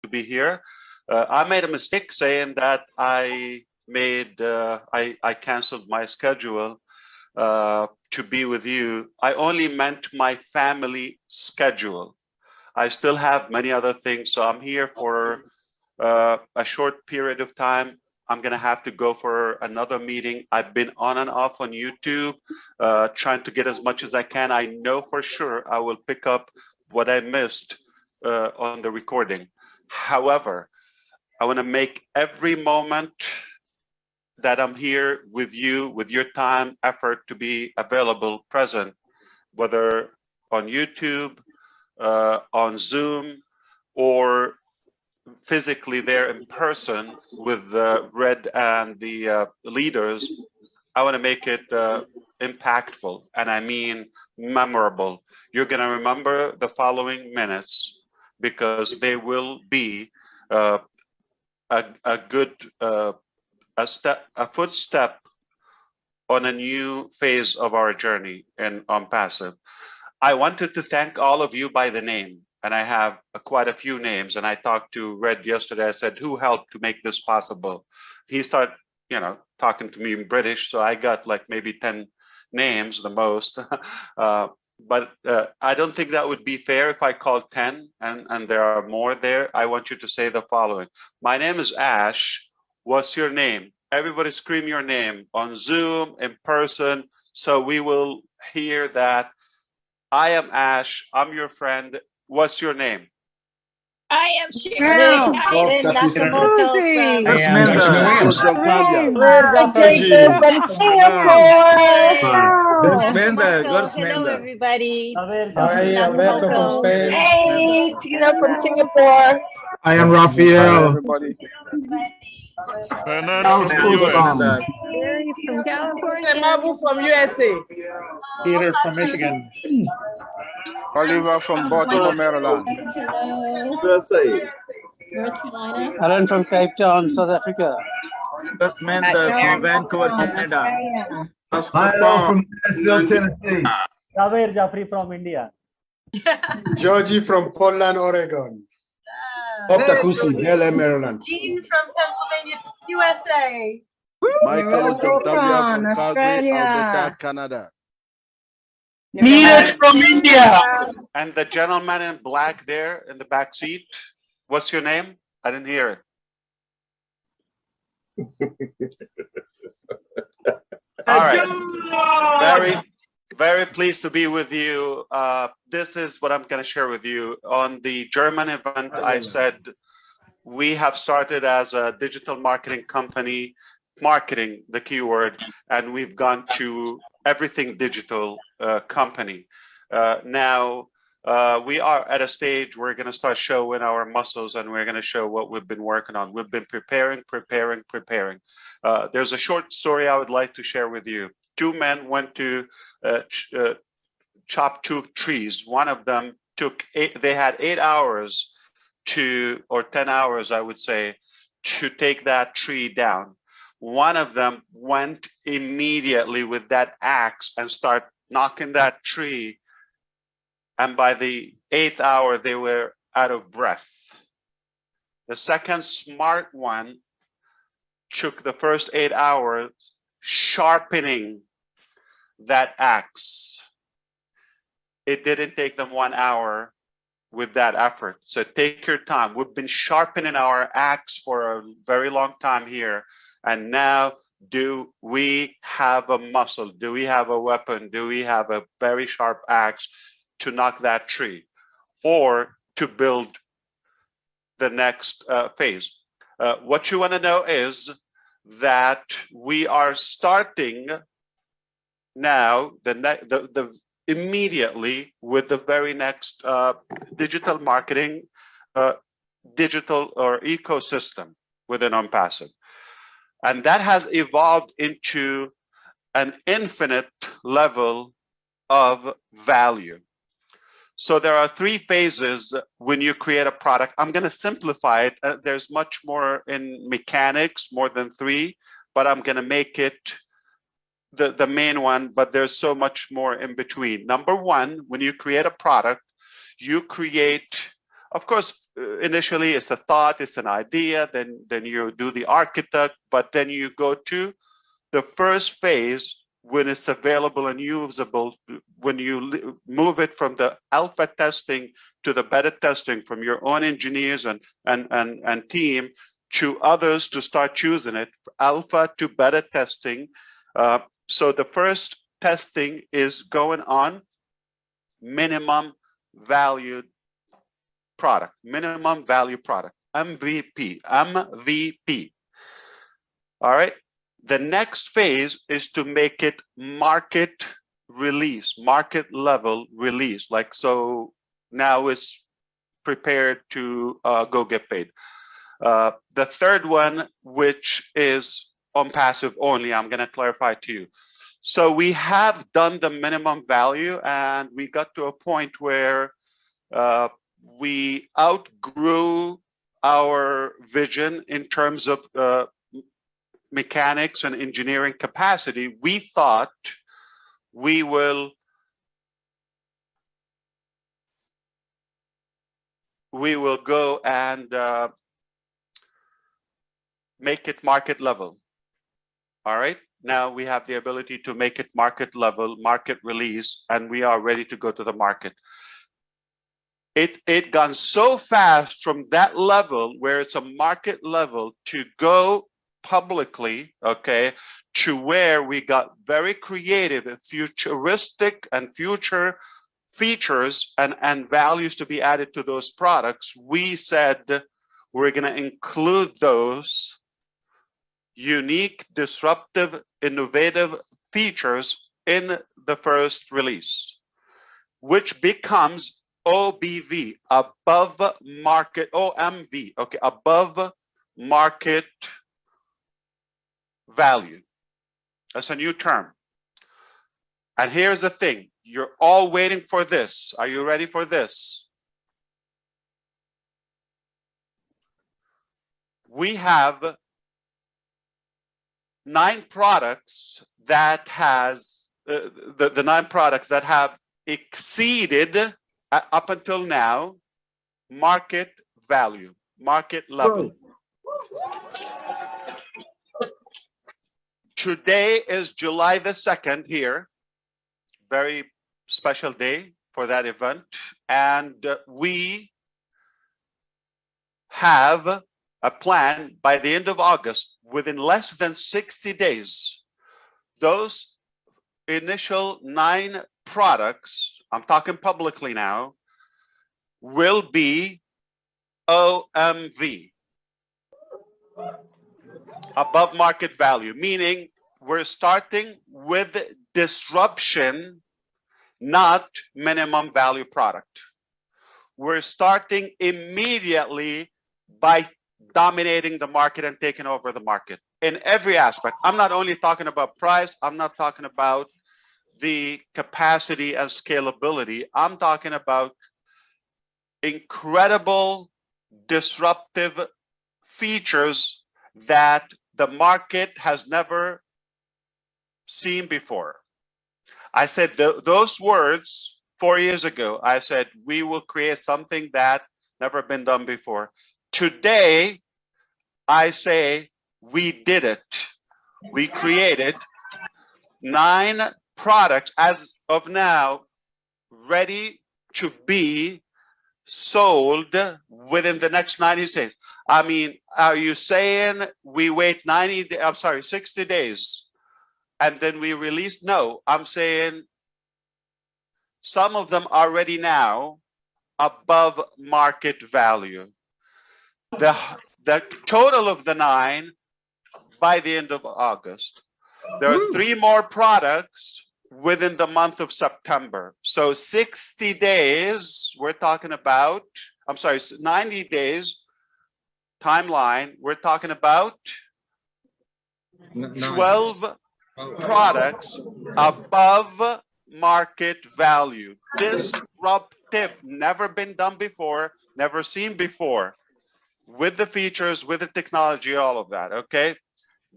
to be here. I made a mistake saying that I canceled my schedule to be with you. I only meant my family schedule. I still have many other things, so I'm here for a short period of time. I'm gonna have to go for another meeting. I've been on and off on YouTube, trying to get as much as I can. I know for sure I will pick up what I missed on the recording. However, I want to make every moment that I'm here with you, with your time, effort to be available, present, whether on YouTube, on Zoom, or physically there in person with Red and the leaders. I want to make it impactful, and I mean memorable. You're going to remember the following minutes because they will be a good a footstep on a new phase of our journey in Onpassive. I wanted to thank all of you by the name, and I have quite a few names. And I talked to Red yesterday. I said, "Who helped to make this possible?" He started, talking to me in British, so I got like maybe 10 names, the most. But I don't think that would be fair if I called 10, and there are more there. I want you to say the following: My name is Ash. What's your name? Everybody scream your name on Zoom, in person, so we will hear that. I am Ash. I'm your friend. What's your name? I am Sharon. Jacob from Singapore. Hello, everybody. Alberto from Spain. Hey, Tina from Singapore. I am Raphael. Everybody. Bernard from the US. Barry from California. Mabu from USA. Peter from Michigan. Oliver from Baltimore, Maryland. USA. North Carolina. Alan from Cape Town, South Africa. From Vancouver, Canada. From Nashville, Tennessee. Javer Jafri from India. Georgie from Portland, Oregon. Bob Takusi, Bel Air, Maryland. Jean from Pennsylvania, USA. Michael Ojontavia from Calgary, Alberta, Canada. Neeraj from India. And the gentleman in black there in the back seat, what's your name? I didn't hear it. All right. Very pleased to be with you. This is what I'm going to share with you. On the German event, I said we have started as a digital marketing company, marketing the keyword, and we've gone to everything digital company. Now we are at a stage we're going to start showing our muscles, and we're going to show what we've been working on. We've been preparing. There's a short story I would like to share with you. Two men went to chop two trees. One of them they had 8 hours or 10 hours, I would say, to take that tree down. One of them went immediately with that axe and start knocking that tree. And by the 8th hour, they were out of breath. The second smart one took the first 8 hours sharpening that axe. It didn't take them 1 hour with that effort. So take your time. We've been sharpening our axe for a very long time here. And now, do we have a muscle? Do we have a weapon? Do we have a very sharp axe to knock that tree or to build the next phase? What you want to know is that we are starting now immediately with the very next digital marketing, digital or ecosystem within Onpassive. And that has evolved into an infinite level of value. So there are 3 phases when you create a product. I'm going to simplify it. There's much more in mechanics, more than 3, but I'm going to make it the main one, but there's so much more in between. Number 1, when you create a product, you create, of course, initially it's a thought, it's an idea, then you do the architect, but then you go to the first phase when it's available and usable, when you move it from the alpha testing to the beta testing from your own engineers and team to others to start choosing it, alpha to beta testing. So the first testing is going on minimum valued product, minimum value product, MVP. All right. The next phase is to make it market release, market level release. Like, so now it's prepared to go get paid. The third one, which is Onpassive only, I'm going to clarify to you. So we have done the minimum value, and we got to a point where we outgrew our vision in terms of mechanics and engineering capacity. We thought we will go and make it market level. All right. Now we have the ability to make it market level, market release, and we are ready to go to the market. It gone so fast from that level where it's a market level to go publicly, okay, to where we got very creative and futuristic and future features and values to be added to those products. We said we're going to include those unique, disruptive, innovative features in the first release, which becomes OBV, above market, OMV, okay, above market value. That's a new term. And here's the thing, you're all waiting for this. Are you ready for this? We have 9 products that has the 9 products that have exceeded up until now market value, market level. Today is July the 2nd here, very special day for that event, and we have a plan by the end of August, within less than 60 days, those initial 9 products, I'm talking publicly now, will be OMV, above market value, meaning we're starting with disruption, not minimum value product. We're starting immediately by dominating the market and taking over the market in every aspect. I'm not only talking about price, I'm not talking about the capacity and scalability. I'm talking about incredible disruptive features that the market has never seen before. I said those words 4 years ago. I said we will create something that never been done before. Today, I say we did it. We created 9 products as of now ready to be sold within the next 90 days. I mean, are you saying we wait 60 days and then we release? No, I'm saying some of them are ready now above market value. The total of the 9 by the end of August. There are 3 more products within the month of September. So 60 days, we're talking about, 90 days timeline, we're talking about 12 products above market value. Disruptive, never been done before, never seen before, with the features, with the technology, all of that, okay?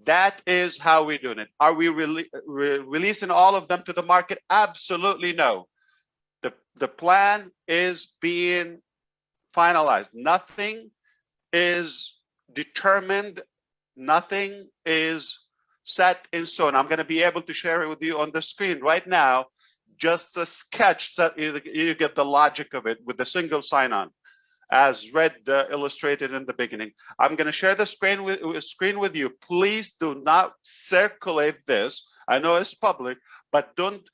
That is how we're doing it. Are we releasing all of them to the market? Absolutely no. The plan is being finalized. Nothing is determined. Nothing is set in stone. I'm going to be able to share it with you on the screen right now. Just a sketch, so you get the logic of it with a single sign-on, as Red illustrated in the beginning. I'm going to share the screen with you. Please do not circulate this. I know it's public, but don't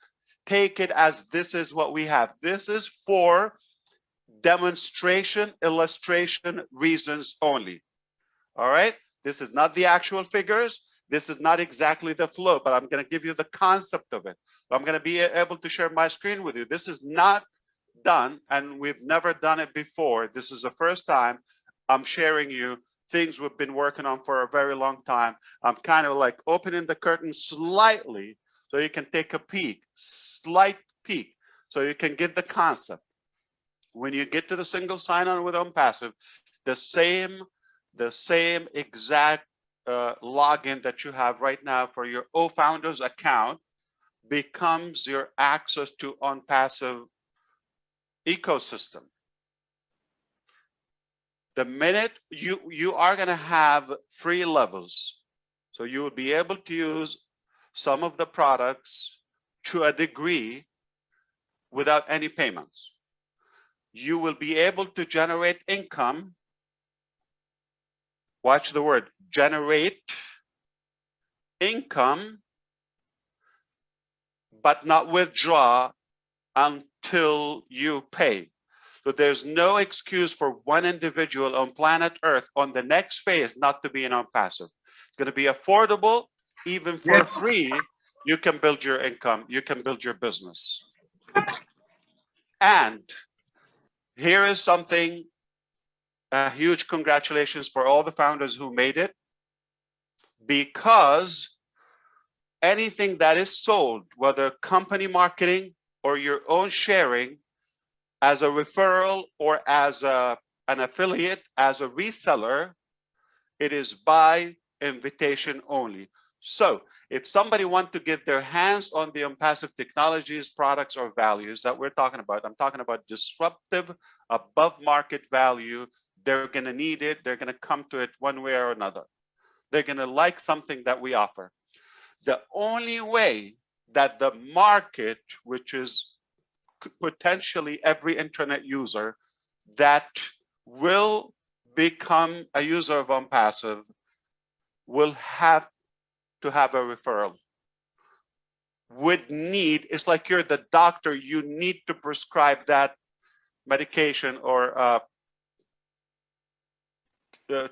take it as this is what we have. This is for demonstration, illustration reasons only. All right? This is not the actual figures. This is not exactly the flow, but I'm going to give you the concept of it. I'm going to be able to share my screen with you. This is not done, and we've never done it before. This is the first time I'm sharing you things we've been working on for a very long time. I'm kind of like opening the curtain slightly so you can take a peek, slight peek, so you can get the concept. When you get to the single sign-on with Onpassive, the same exact login that you have right now for your Founders account becomes your access to Onpassive ecosystem. The minute you are going to have free levels, so you will be able to use some of the products to a degree without any payments. You will be able to generate income. Watch the word, generate income, but not withdraw until you pay. So there's no excuse for one individual on planet Earth on the next phase not to be an Onpassive. It's going to be affordable, even for free. You can build your income, you can build your business. And here is something, a huge congratulations for all the founders who made it, because anything that is sold, whether company marketing or your own sharing, as a referral or as an affiliate, as a reseller, it is by invitation only. So if somebody wants to get their hands on the Onpassive technologies, products, or values that we're talking about, I'm talking about disruptive, above market value, they're going to need it. They're going to come to it one way or another. They're going to like something that we offer. The only way that the market, which is potentially every internet user that will become a user of Onpassive, will have to have a referral. Would need, it's like you're the doctor, you need to prescribe that medication or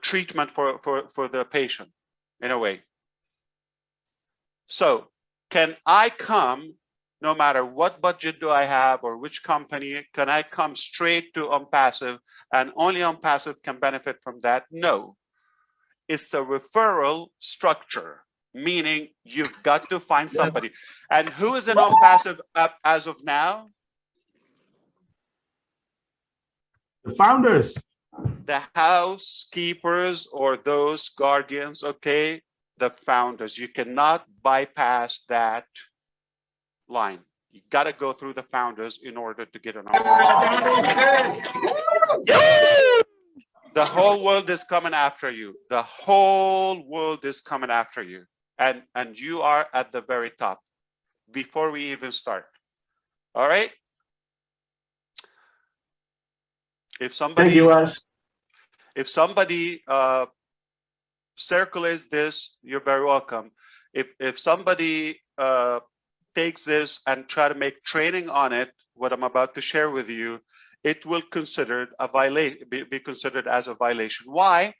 treatment for the patient in a way. So can I come, no matter what budget do I have or which company, can I come straight to Onpassive and only Onpassive can benefit from that? No, it's a referral structure, meaning you've got to find somebody. And who is an Onpassive as of now? The founders. The housekeepers or those guardians, okay? The founders. You cannot bypass that line. You got to go through the founders in order to get an offer. The whole world is coming after you. The whole world is coming after you. And you are at the very top before we even start. All right? If somebody, Thank you, Wes. if somebody circulates this, you're very welcome. If somebody takes this and try to make training on it, what I'm about to share with you, it will considered a violation, be considered as a violation. Why?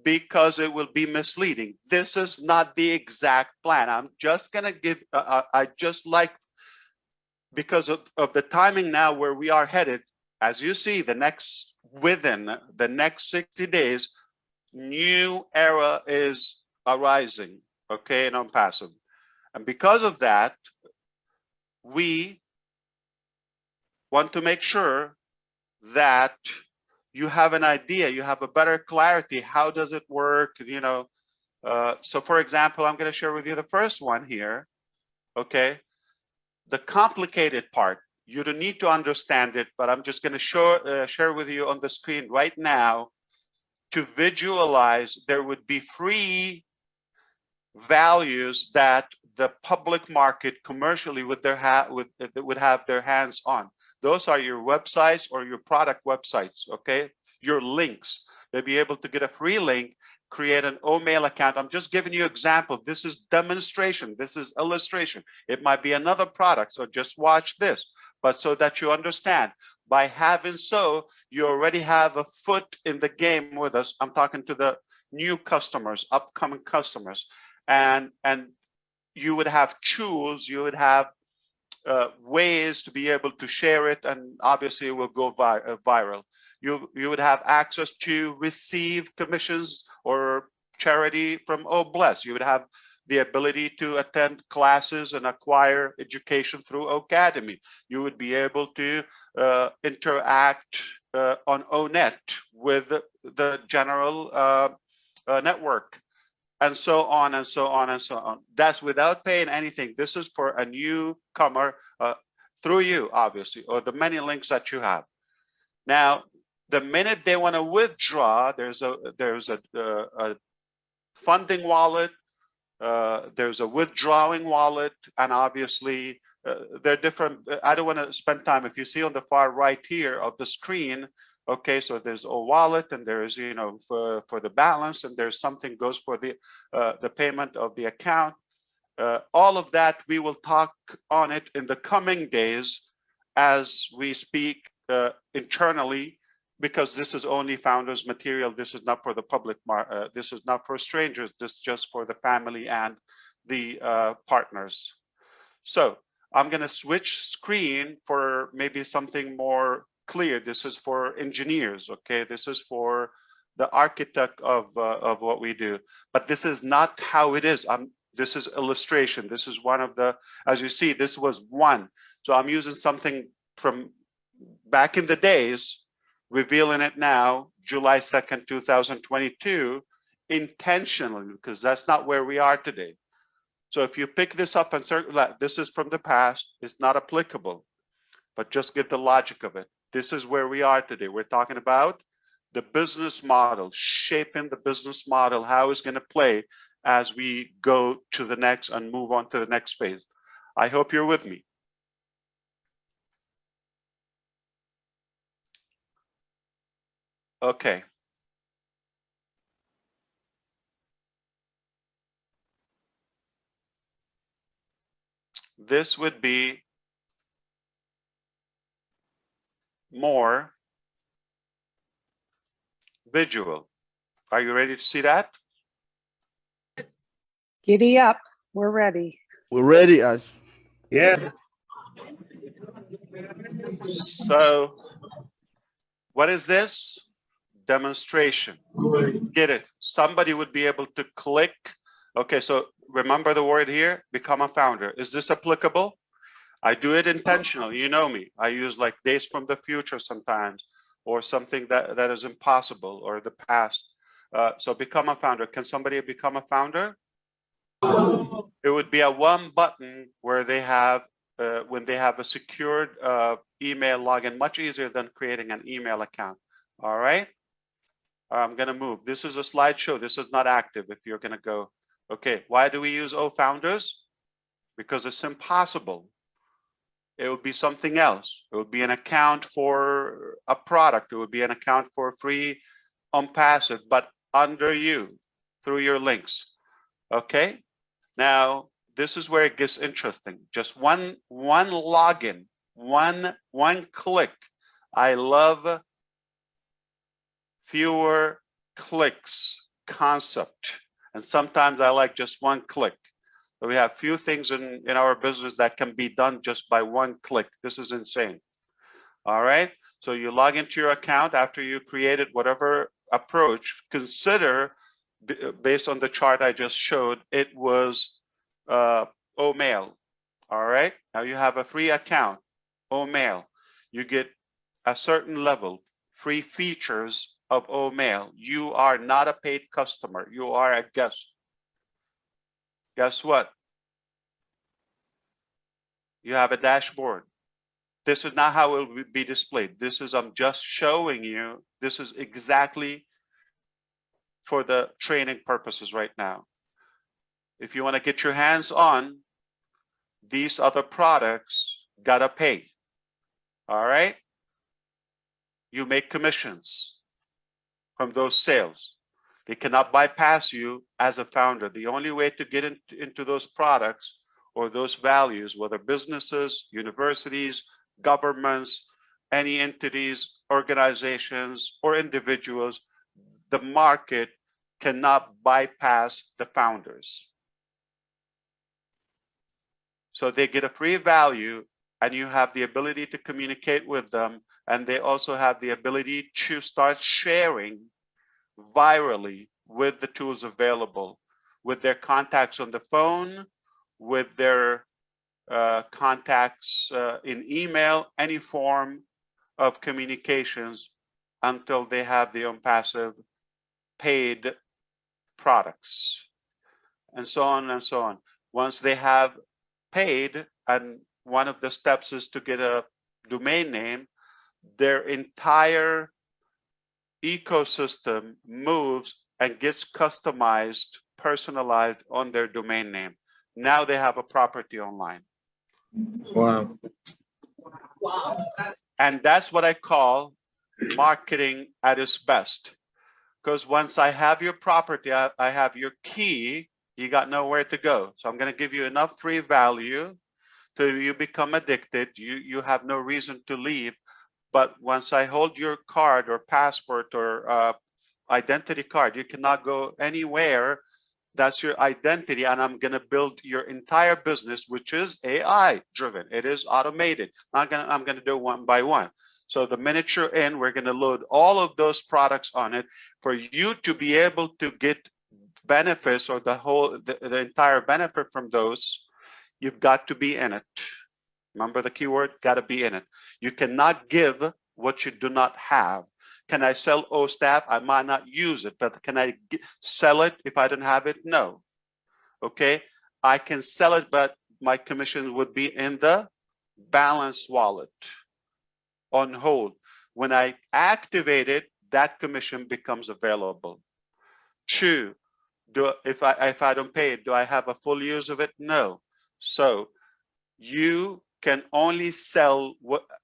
Because it will be misleading. This is not the exact plan. I'm just gonna give, I just like, because of the timing now where we are headed, as you see, within the next 60 days, new era is arising, okay, in Onpassive. And because of that, we want to make sure that you have an idea, you have a better clarity. How does it work? You know, so for example, I'm going to share with you the first one here, okay? The complicated part. You don't need to understand it, but I'm just going to share with you on the screen right now to visualize. There would be free values that the public market commercially would have their hands on. Those are your websites or your product websites, okay? Your links. They'll be able to get a free link, create an OMail account. I'm just giving you example. This is demonstration. This is illustration. It might be another product, so just watch this. But so that you understand, by having so, you already have a foot in the game with us. I'm talking to the new customers, upcoming customers. And you would have tools, you would have ways to be able to share it, and obviously it will go viral. You would have access to receive commissions or charity from Bless. You would have the ability to attend classes and acquire education through Academy. You would be able to interact on ONet with the general network, and so on and so on and so on. That's without paying anything. This is for a newcomer through you, obviously, or the many links that you have. Now, the minute they want to withdraw, there's a funding wallet, there's a withdrawing wallet, and obviously they're different. I don't want to spend time. If you see on the far right here of the screen, okay, so there's a wallet, and there's, you know, for the balance, and there's something goes for the payment of the account. All of that, we will talk on it in the coming days as we speak internally, because this is only founders material. This is not for the public. This is not for strangers. This is just for the family and the partners. So I'm going to switch screen for maybe something more clear. This is for engineers, okay? This is for the architect of what we do. But this is not how it is. This is illustration. This is one of the, as you see, this was one. So I'm using something from back in the days, revealing it now, July 2nd, 2022, intentionally, because that's not where we are today. So if you pick this up and circle that, this is from the past, it's not applicable, but just get the logic of it. This is where we are today. We're talking about the business model, shaping the business model, how it's going to play as we go to the next and move on to the next phase. I hope you're with me. Okay. This would be more visual. Are you ready to see that? Giddy up. We're ready. We're ready, Ash. Yeah. So what is this? Demonstration. Get it? Somebody would be able to click. Okay, so remember the word here, become a founder. Is this applicable? I do it intentionally. You know me. I use like days from the future sometimes, or something that is impossible, or the past. So become a founder. Can somebody become a founder? It would be a one button where they have, when they have a secured email login, much easier than creating an email account. All right. I'm going to move. This is a slideshow. This is not active if you're going to go. Okay. Why do we use Founders? Because it's impossible. It would be something else. It would be an account for a product. It would be an account for free Onpassive, but under you, through your links. Okay. Now, this is where it gets interesting. Just one login, one click. I love fewer clicks concept. And sometimes I like just one click. So we have few things in our business that can be done just by one click. This is insane. All right. So you log into your account after you created whatever approach. Consider, based on the chart I just showed, it was OMail. All right. Now you have a free account, OMail. You get a certain level, free features of OMail. You are not a paid customer. You are a guest. Guess what? You have a dashboard. This is not how it will be displayed. This is, I'm just showing you, this is exactly for the training purposes right now. If you want to get your hands on these other products, gotta pay. All right? You make commissions from those sales. They cannot bypass you as a founder. The only way to get into those products or those values, whether businesses, universities, governments, any entities, organizations, or individuals, the market cannot bypass the founders. So they get a free value, and you have the ability to communicate with them, and they also have the ability to start sharing virally with the tools available, with their contacts on the phone, with their contacts in email, any form of communications, until they have the Onpassive paid products, and so on and so on. Once they have paid, and one of the steps is to get a domain name, their entire ecosystem moves and gets customized, personalized on their domain name. Now they have a property online. Wow. And that's what I call marketing at its best. Because once I have your property, I have your key, you got nowhere to go. So I'm going to give you enough free value till you become addicted. You have no reason to leave. But once I hold your card or passport or identity card, you cannot go anywhere. That's your identity, and I'm going to build your entire business, which is AI driven. It is automated. I'm going to do one by one. So the minute you're in, we're going to load all of those products on it for you to be able to get benefits, or the entire benefit from those. You've got to be in it. Remember the keyword, got to be in it. You cannot give what you do not have. Can I sell OSTAF? I might not use it, but can I sell it if I don't have it? No. Okay, I can sell it, but my commission would be in the balance wallet on hold. When I activate it, that commission becomes available. Two, if I don't pay it, do I have a full use of it? No. So you can only sell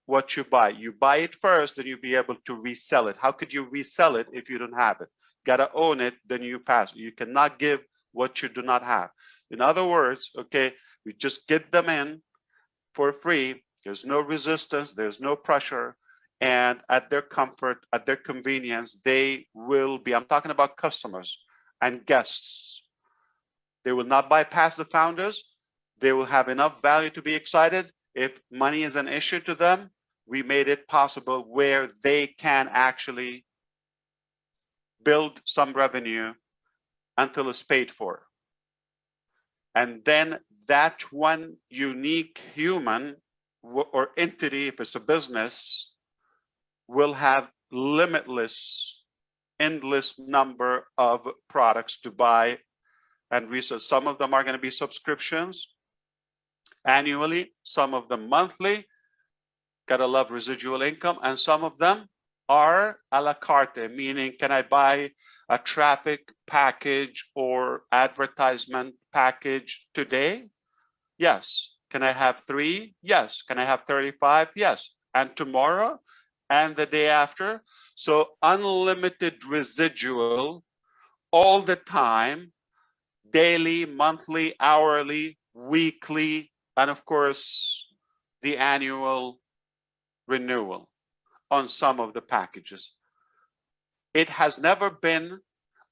what you buy. You buy it first, then you'll be able to resell it. How could you resell it if you don't have it? Gotta own it, then you pass. You cannot give what you do not have. In other words, okay, we just get them in for free. There's no resistance, there's no pressure, and at their comfort, at their convenience, they will be, I'm talking about customers and guests. They will not bypass the founders. They will have enough value to be excited. If money is an issue to them, we made it possible where they can actually build some revenue until it's paid for. And then that one unique human or entity, if it's a business, will have limitless, endless number of products to buy and resell. Some of them are going to be subscriptions annually, some of them monthly. Gotta love residual income. And some of them are a la carte, meaning can I buy a traffic package or advertisement package today? Yes. Can I have 3? Yes. Can I have 35? Yes. And tomorrow and the day after? So unlimited residual all the time, daily, monthly, hourly, weekly, and of course, the annual renewal on some of the packages. It has never been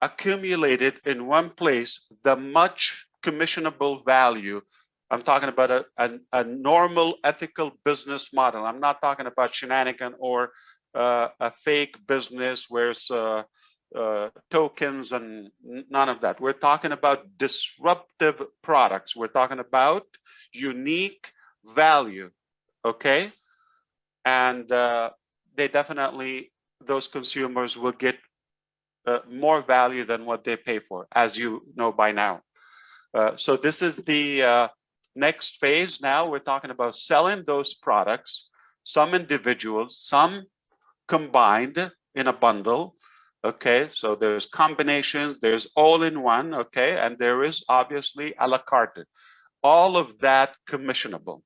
accumulated in one place the much commissionable value. I'm talking about a normal ethical business model. I'm not talking about shenanigan or a fake business where it's tokens and none of that. We're talking about disruptive products. We're talking about unique value, okay? And they definitely, those consumers will get more value than what they pay for, as you know by now. So this is the next phase. Now we're talking about selling those products some individuals, some combined in a bundle. Okay, so there's combinations, there's all-in-one, okay, and there is obviously a la carte. All of that commissionable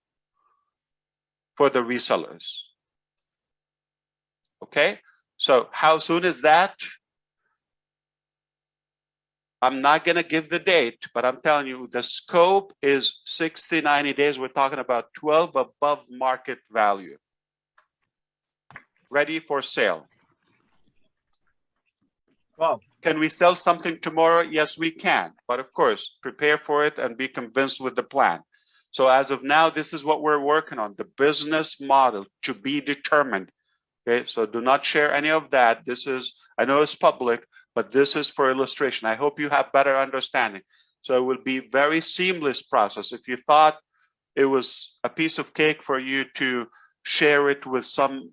for the resellers. Okay, so how soon is that? I'm not going to give the date, but I'm telling you the scope is 60, 90 days. We're talking about 12 above market value. Ready for sale. Wow. Can we sell something tomorrow? Yes, we can. But of course, prepare for it and be convinced with the plan. So as of now, this is what we're working on, the business model to be determined. Okay, so do not share any of that. This is, I know it's public, but this is for illustration. I hope you have better understanding. So it will be very seamless process. If you thought it was a piece of cake for you to share it with some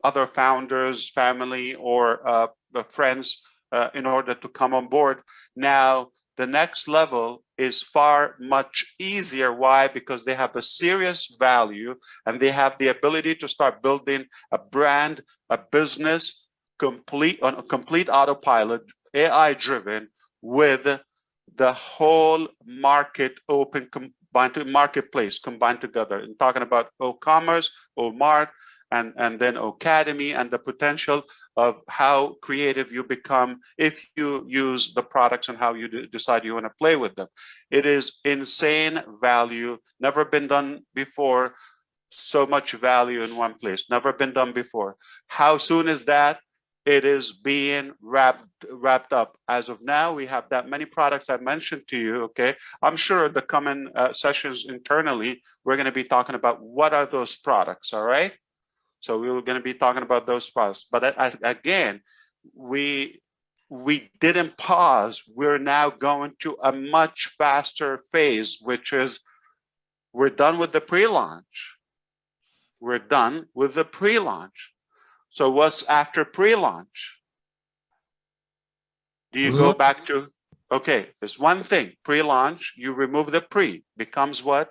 other founders, family, or friends in order to come on board, now the next level is far much easier. Why? Because they have a serious value and they have the ability to start building a brand, a business on a complete autopilot, AI driven, with the whole market open combined to marketplace combined together. And talking about O-commerce, O-mart, and then Academy, and the potential of how creative you become if you use the products and how you decide you want to play with them. It is insane value, never been done before. So much value in one place, never been done before. How soon is that? It is being wrapped up. As of now, we have that many products I mentioned to you, okay? I'm sure the coming sessions internally, we're gonna be talking about what are those products, all right? So we were going to be talking about those products. But again, we didn't pause. We're now going to a much faster phase, which is we're done with the pre-launch. We're done with the pre-launch. So what's after pre-launch? Do you go back to, okay, there's one thing, pre-launch, you remove the pre, becomes what?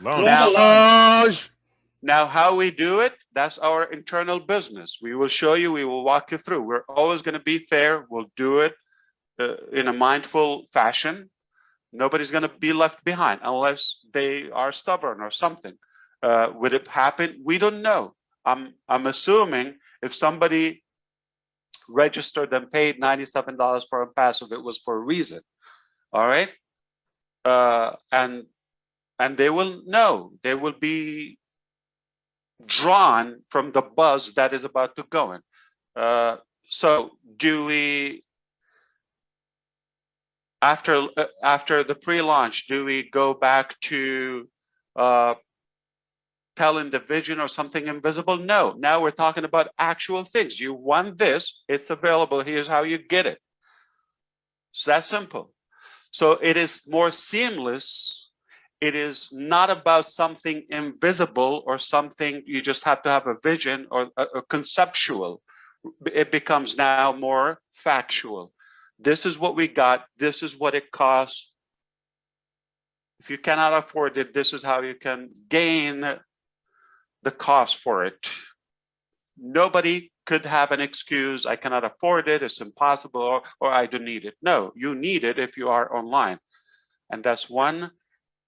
Launch. Now, how we do it, that's our internal business. We will show you, we will walk you through. We're always going to be fair. We'll do it in a mindful fashion. Nobody's going to be left behind unless they are stubborn or something. Would it happen? We don't know. I'm assuming if somebody registered and paid $97 for Onpassive, it was for a reason. All right? And they will know. They will be drawn from the buzz that is about to go in. So do we, after the pre-launch, do we go back to telling the vision or something invisible? No, now we're talking about actual things. You want this, it's available, here's how you get it. It's that simple. So it is more seamless. It is not about something invisible or something you just have to have a vision or a conceptual. It becomes now more factual. This is what we got. This is what it costs. If you cannot afford it, this is how you can gain the cost for it. Nobody could have an excuse, I cannot afford it, it's impossible, or I don't need it. No, you need it if you are online. And that's one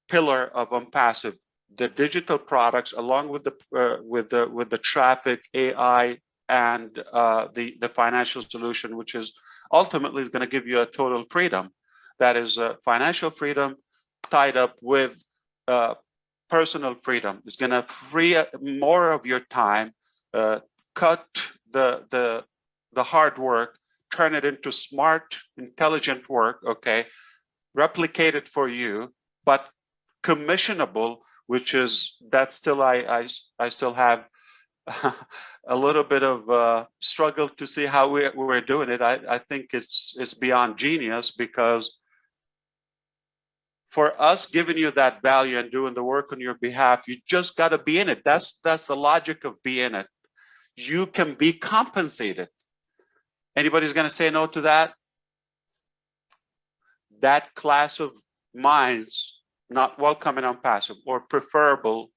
pillar of Onpassive, the digital products, along with the traffic, AI, and the financial solution, which is ultimately is going to give you a total freedom. That is financial freedom tied up with personal freedom. It's going to free more of your time, cut the hard work, turn it into smart, intelligent work. Okay, replicate it for you, but commissionable, which is that still I still have a little bit of struggle to see how we're doing it. I think it's beyond genius, because for us giving you that value and doing the work on your behalf, you just got to be in it. That's the logic of being it. You can be compensated. Anybody's going to say no to that? That class of minds not welcome in Onpassive, or preferable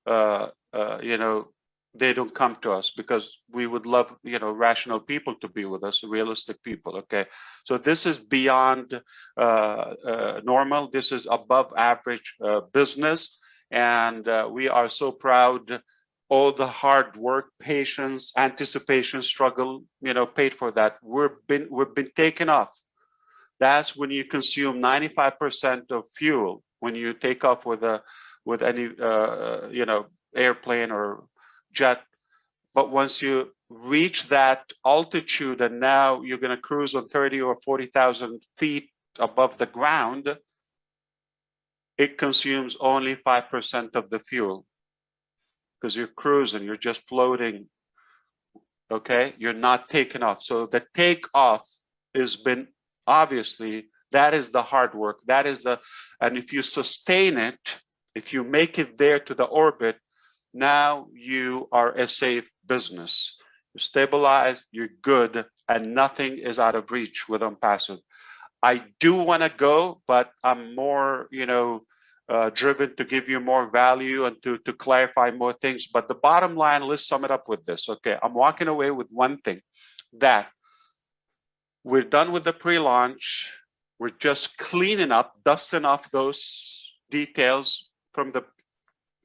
you know, they don't come to us, because we would love, you know, rational people to be with us, realistic people. Okay, so this is beyond normal. This is above average business, and we are so proud. All the hard work, patience, anticipation, struggle, you know, paid for that. We've been taken off. That's when you consume 95% of fuel when you take off with any you know, airplane or jet. But once you reach that altitude and now you're going to cruise on 30 or 40,000 feet above the ground, it consumes only 5% of the fuel, because you're cruising, you're just floating. Okay, you're not taking off. So the takeoff has been, obviously, that is the hard work. That is the, and if you sustain it, if you make it there to the orbit, now you are a safe business. You're stabilized, you're good, and nothing is out of reach with Onpassive. I do want to go, but I'm more, you know, driven to give you more value and to clarify more things. But the bottom line, let's sum it up with this. Okay, I'm walking away with one thing, that we're done with the pre-launch. We're just cleaning up, dusting off those details from the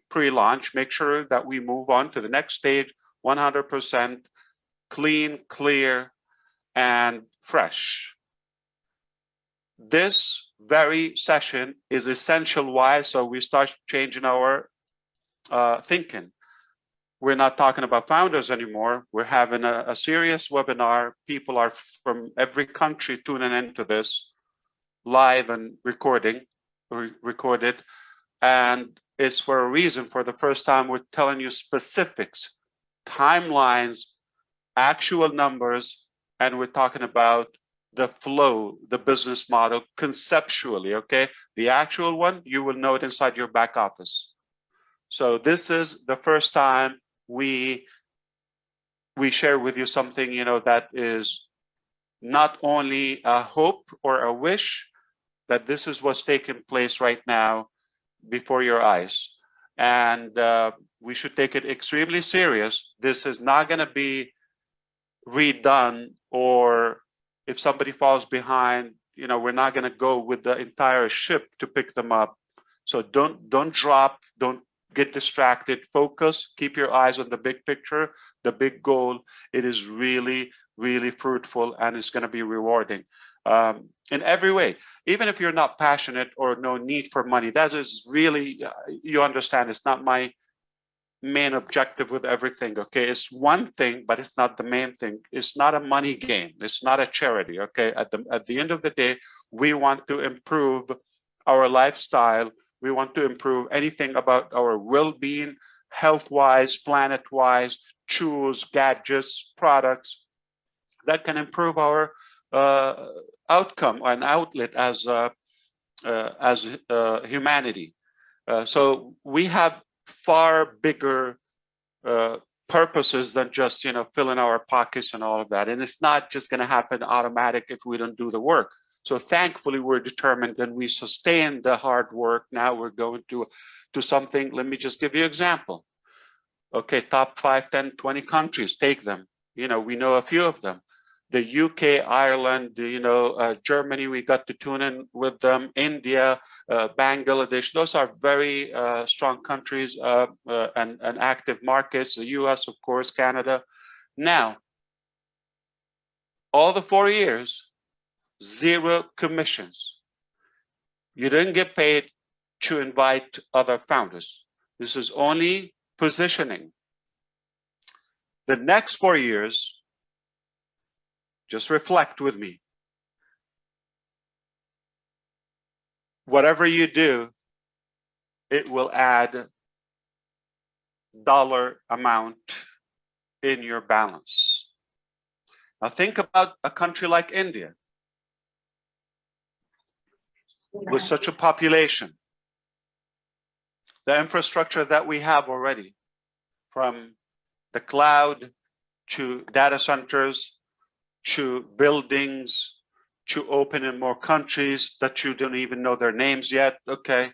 pre-launch. Make sure that we move on to the next stage, 100% clean, clear, and fresh. This very session is essential. Why? So we start changing our thinking. We're not talking about founders anymore. We're having a serious webinar. People are from every country tuning into this live and recorded. And it's for a reason. For the first time, we're telling you specifics, timelines, actual numbers, and we're talking about the flow, the business model conceptually. Okay, the actual one, you will know it inside your back office. So this is the first time we share with you something, you know, that is not only a hope or a wish, that this is what's taking place right now before your eyes. And we should take it extremely serious. This is not going to be redone, or if somebody falls behind, you know, we're not going to go with the entire ship to pick them up. So don't drop, don't get distracted, focus, keep your eyes on the big picture, the big goal. It is really, really fruitful, and it's going to be rewarding in every way. Even if you're not passionate or no need for money, that is really, you understand, it's not my main objective with everything. Okay, it's one thing, but it's not the main thing. It's not a money game. It's not a charity. Okay, at the end of the day, we want to improve our lifestyle. We want to improve anything about our well-being, health-wise, planet-wise, tools, gadgets, products that can improve our outcome and outlet as humanity. So we have far bigger purposes than just, you know, filling our pockets and all of that. And it's not just going to happen automatic if we don't do the work. So thankfully, we're determined and we sustain the hard work. Now we're going to something. Let me just give you an example. Okay, top 5, 10, 20 countries, take them. You know, we know a few of them. The UK, Ireland, you know, Germany, we got to tune in with them. India, Bangladesh, those are very strong countries and active markets. The US, of course, Canada. Now, all the 4 years, 0 commissions. You didn't get paid to invite other founders. This is only positioning. The next 4 years, just reflect with me. Whatever you do, it will add dollar amount in your balance. Now think about a country like India with such a population. The infrastructure that we have already, from the cloud to data centers, to buildings, to open in more countries that you don't even know their names yet, okay,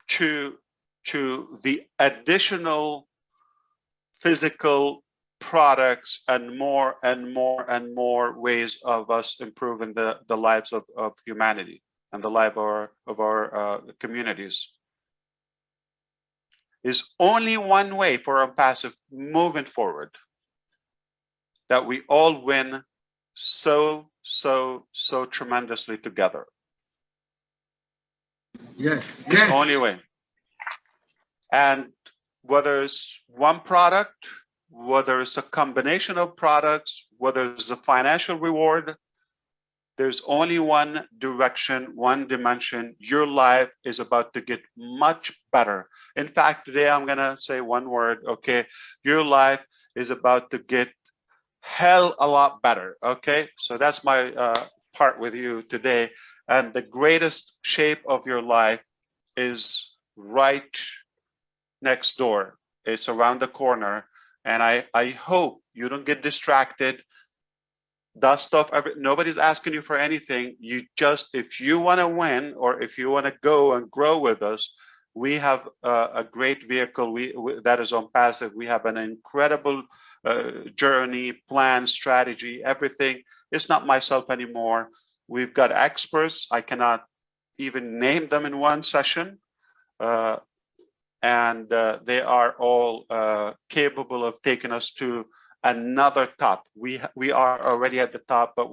to to the additional physical products and more and more and more ways of us improving the lives of humanity and the life of our communities. Is only one way for Onpassive moving forward, that we all win so tremendously together. Yes. It's the only way. And whether it's one product, whether it's a combination of products, whether it's a financial reward, there's only one direction, one dimension. Your life is about to get much better. In fact, today I'm gonna say one word, okay? Your life is about to get hell a lot better, okay? So that's my part with you today. And the greatest shape of your life is right next door. It's around the corner. And I hope you don't get distracted. Dust off, nobody's asking you for anything. You just, if you want to win or if you want to go and grow with us, we have a great vehicle that is Onpassive. We have an incredible journey, plan, strategy, everything. It's not myself anymore. We've got experts. I cannot even name them in one session. And they are all capable of taking us to another top. We are already at the top, but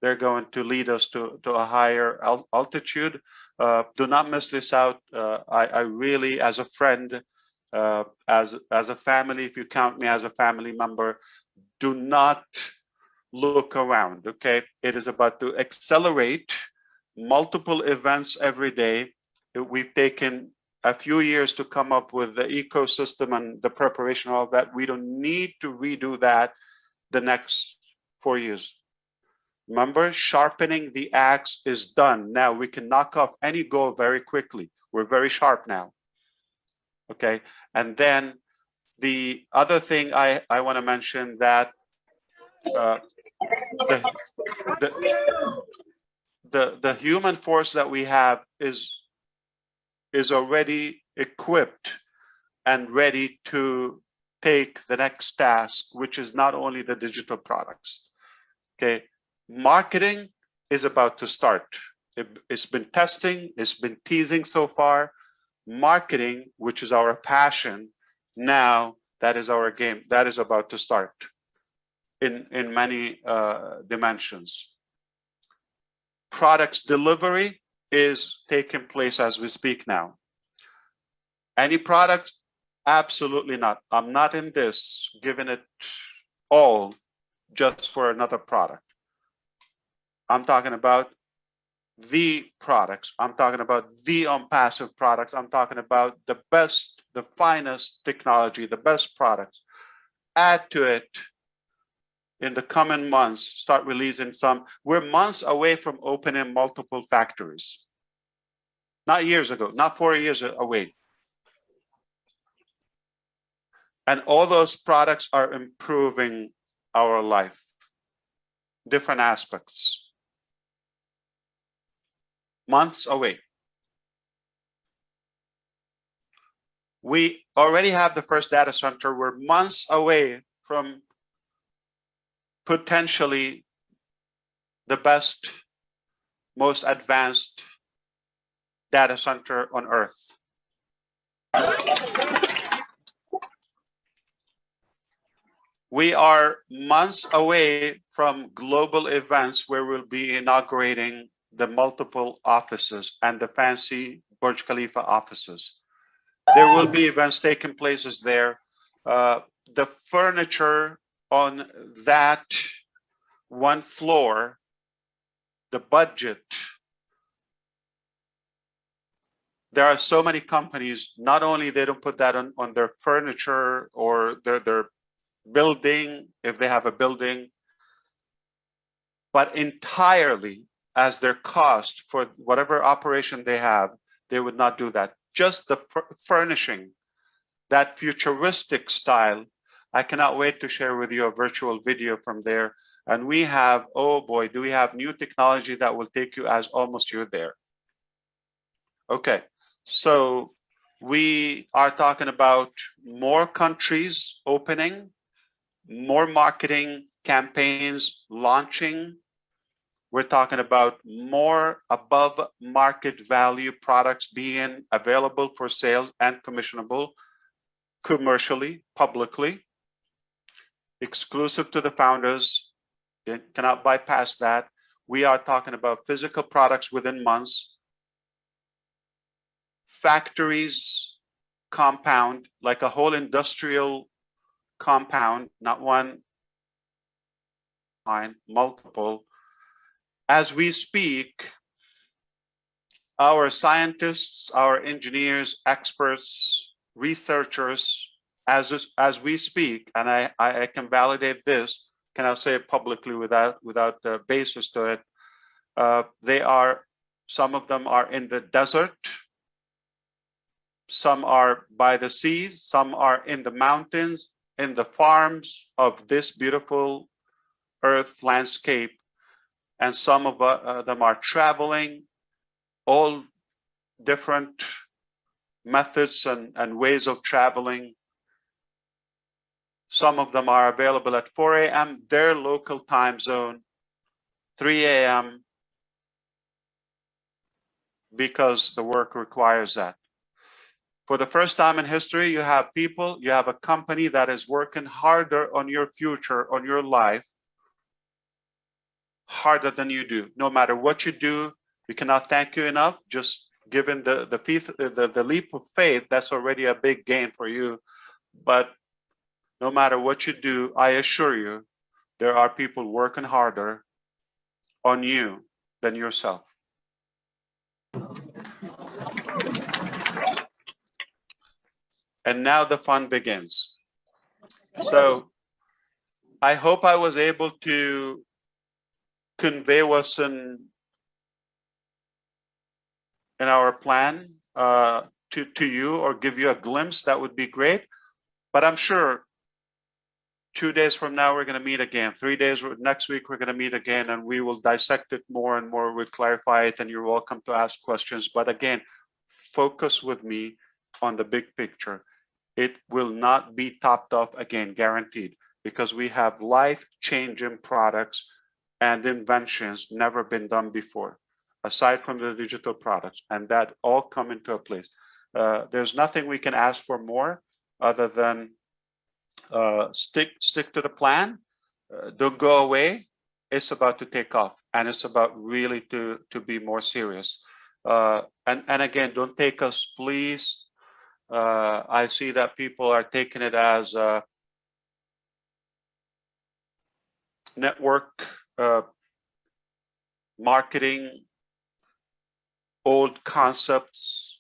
they're going to lead us to a higher altitude. Do not miss this out. I really, as a friend, as a family, if you count me as a family member, do not look around. Okay, it is about to accelerate multiple events every day. We've taken a few years to come up with the ecosystem and the preparation of that. We don't need to redo that the next 4 years. Remember, sharpening the axe is done. Now we can knock off any goal very quickly. We're very sharp now. Okay, and then the other thing I want to mention that the human force that we have is already equipped and ready to take the next task, which is not only the digital products. Okay, marketing is about to start. It's been testing, it's been teasing so far. Marketing, which is our passion, now that is our game. That is about to start in many dimensions. Products delivery is taking place as we speak now. Any product? Absolutely not. I'm not in this giving it all just for another product. I'm talking about the products. I'm talking about the Onpassive products. I'm talking about the best, the finest technology, the best products. Add to it in the coming months, start releasing some. We're months away from opening multiple factories. Not years ago, not 4 years away. And all those products are improving our life, different aspects. Months away. We already have the first data center. We're months away from potentially the best, most advanced data center on Earth. We are months away from global events where we'll be inaugurating the multiple offices and the fancy Burj Khalifa offices. There will be events taking places there. The furniture on that one floor, the budget. There are so many companies, not only they don't put that on their furniture or their building, if they have a building, but entirely as their cost for whatever operation they have, they would not do that. Just the furnishing, that futuristic style. I cannot wait to share with you a virtual video from there. And we have, oh boy, do we have new technology that will take you as almost you're there. Okay, so We are talking about more countries opening, more marketing campaigns launching. We're talking about more above market value products being available for sale and commissionable commercially, publicly, exclusive to the founders. You cannot bypass that. We are talking about physical products within months, factories, compound, like a whole industrial compound, not one, multiple. As we speak, our scientists, our engineers, experts, researchers, as we speak, and I can validate this, can I say it publicly without the basis to it, some of them are in the desert, some are by the seas, some are in the mountains, in the farms of this beautiful earth landscape, and some of them are traveling, all different methods and ways of traveling. Some of them are available at 4 a.m., their local time zone, 3 a.m., because the work requires that. For the first time in history, you have people, you have a company that is working harder on your future, on your life, harder than you do. No matter what you do, we cannot thank you enough. Just given the leap of faith, that's already a big gain for you. But no matter what you do, I assure you, there are people working harder on you than yourself. And now the fun begins. So I hope I was able to convey what's in our plan to you, or give you a glimpse. That would be great. But I'm sure 2 days from now, we're going to meet again. 3 days, next week, we're going to meet again, and we will dissect it more and more. We'll clarify it, and you're welcome to ask questions. But again, focus with me on the big picture. It will not be topped off again, guaranteed, because we have life-changing products and inventions never been done before, aside from the digital products, and that all come into a place. There's nothing we can ask for more other than stick to the plan. Don't go away. It's about to take off, and it's about really to be more serious. And again, don't take us, please. I see that people are taking it as network marketing, old concepts,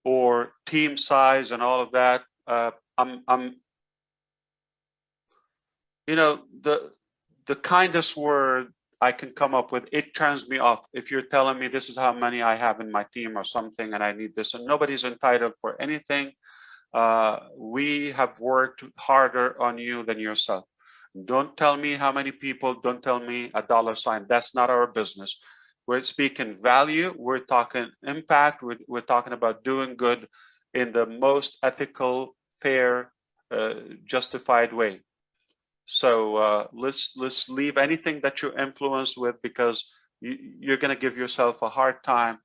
or team size and all of that. You know, the kindest word I can come up with, it turns me off. If you're telling me this is how many I have in my team or something, and I need this, and nobody's entitled for anything. We have worked harder on you than yourself. Don't tell me how many people, don't tell me a dollar sign. That's not our business. We're speaking value, we're talking impact, we're talking about doing good in the most ethical, fair, justified way. So let's leave anything that you're influenced with, because you're going to give yourself a hard time.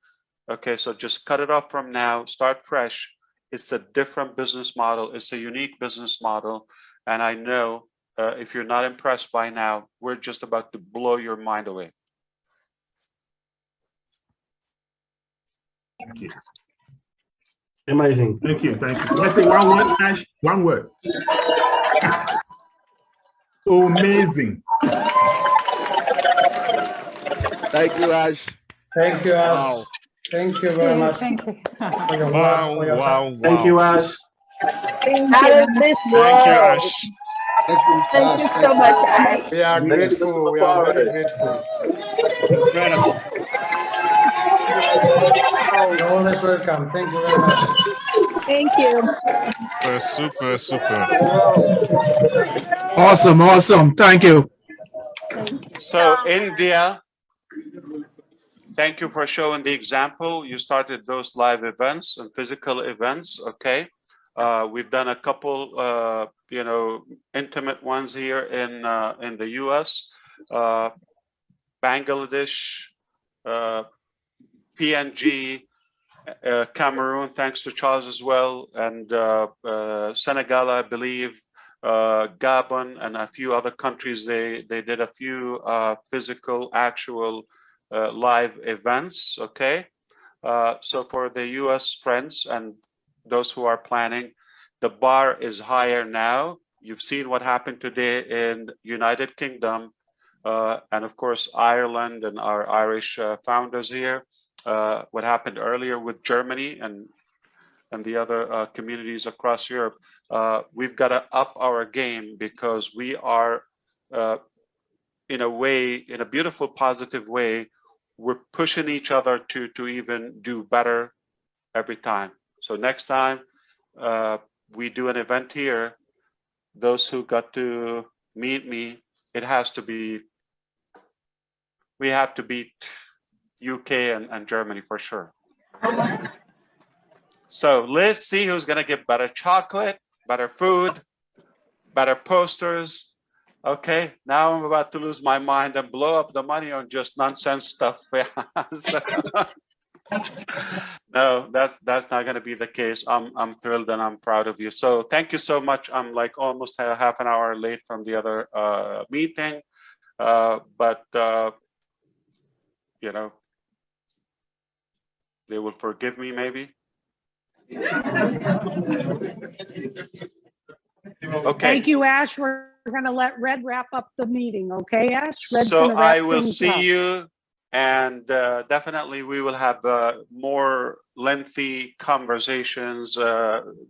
Okay, so just cut it off from now, start fresh. It's a different business model. It's a unique business model. And I know if you're not impressed by now, we're just about to blow your mind away. Thank you. Amazing. Thank you. Thank you. Let's say one word, Ash. One word. Amazing. Thank you, Ash. Thank you, Ash. Wow. Thank you very much. Thank you. For your words, for your time. Wow. Thank you, Ash. Out of this world. Thank you, Ash. Thank you so much, Ash. We are grateful. We are very grateful. Incredible. You're always welcome. Thank you very much. Thank you. Super. Awesome. Thank you. So India, thank you for showing the example. You started those live events and physical events. Okay. We've done a couple, intimate ones here in the U.S., Bangladesh, PNG, Cameroon, thanks to Charles as well, and Senegal, I believe, Gabon, and a few other countries. They did a few physical, actual live events. Okay, so for the U.S. friends and those who are planning, the bar is higher now. You've seen what happened today in United Kingdom, and of course Ireland and our Irish founders here. What happened earlier with Germany and the other communities across Europe. We've got to up our game because we are, in a way, in a beautiful, positive way, we're pushing each other to even do better every time. So next time we do an event here, those who got to meet me, it has to be, we have to beat UK and Germany for sure. So let's see who's gonna get better chocolate, better food, better posters. Okay, now I'm about to lose my mind and blow up the money on just nonsense stuff. No, that's not gonna be the case. I'm thrilled and I'm proud of you. So thank you so much. I'm like almost half an hour late from the other meeting, but they will forgive me maybe. Okay. Thank you, Ash. We're going to let Red wrap up the meeting. Okay, Ash? Red's So gonna wrap I will things see up. you, and definitely we will have more lengthy conversations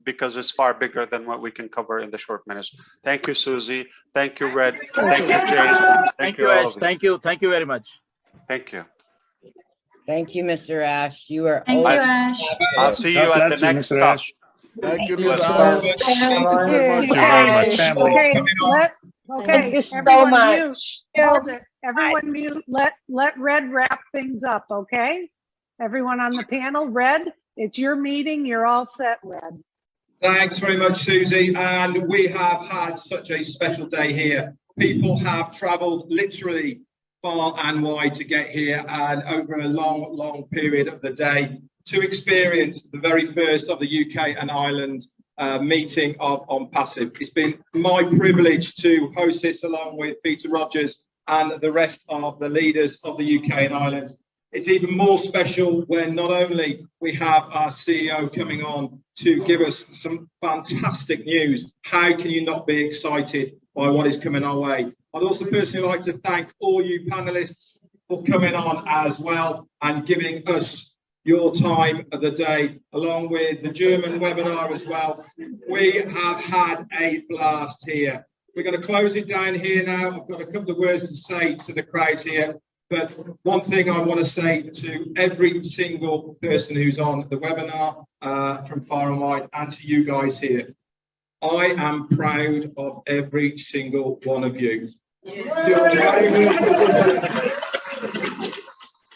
because it's far bigger than what we can cover in the short minutes. Thank you, Susie. Thank you, Red. Thank you, Jane. Thank you, Ash. Thank you very much. Thank you. Thank you, Mr. Ash. You are Thank you, always Ash. I'll see you at the next stop. Thank you, Bless Mr. you. Ash. Thank you very much. Thank you very much. Family. Okay, Thank you so everyone much. mute. Hold it. Everyone mute. Let Red wrap things up, okay? Everyone on the panel, Red, it's your meeting. You're all set, Red. Thanks very much, Susie. And we have had such a special day here. People have travelled literally far and wide to get here and over a long, long period of the day to experience the very first of the UK and Ireland meeting of Onpassive. It's been my privilege to host this along with Peter Rogers and the rest of the leaders of the UK and Ireland. It's even more special when not only we have our CEO coming on to give us some fantastic news. How can you not be excited by what is coming our way? I'd also personally like to thank all you panelists for coming on as well and giving us your time of the day, along with the German webinar as well. We have had a blast here. We're going to close it down here now. I've got a couple of words to say to the crowd here, but one thing I want to say to every single person who's on the webinar from far and wide, and to you guys here, I am proud of every single one of you.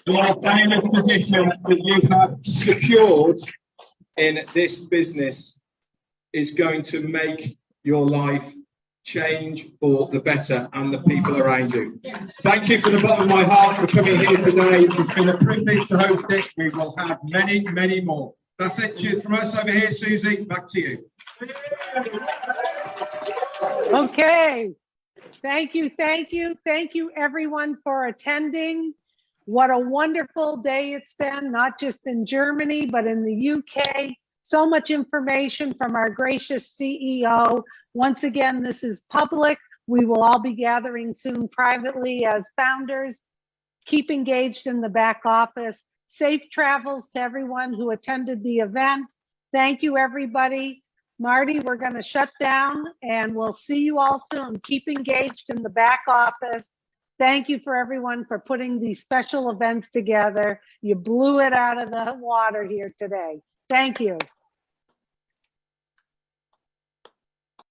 The famous position that you have secured in this business is going to make your life change for the better and the people around you. Thank you from the bottom of my heart for coming here today. It's been a privilege to host it. We will have many, many more. That's it. Cheers from us over here, Susie. Back to you. Okay. Thank you, everyone, for attending. What a wonderful day it's been, not just in Germany, but in the UK. So much information from our gracious CEO. Once again, this is public. We will all be gathering soon privately as founders. Keep engaged in the back office. Safe travels to everyone who attended the event. Thank you, everybody. Marty, we're going to shut down and we'll see you all soon. Keep engaged in the back office. Thank you for everyone for putting these special events together. You blew it out of the water here today. Thank you.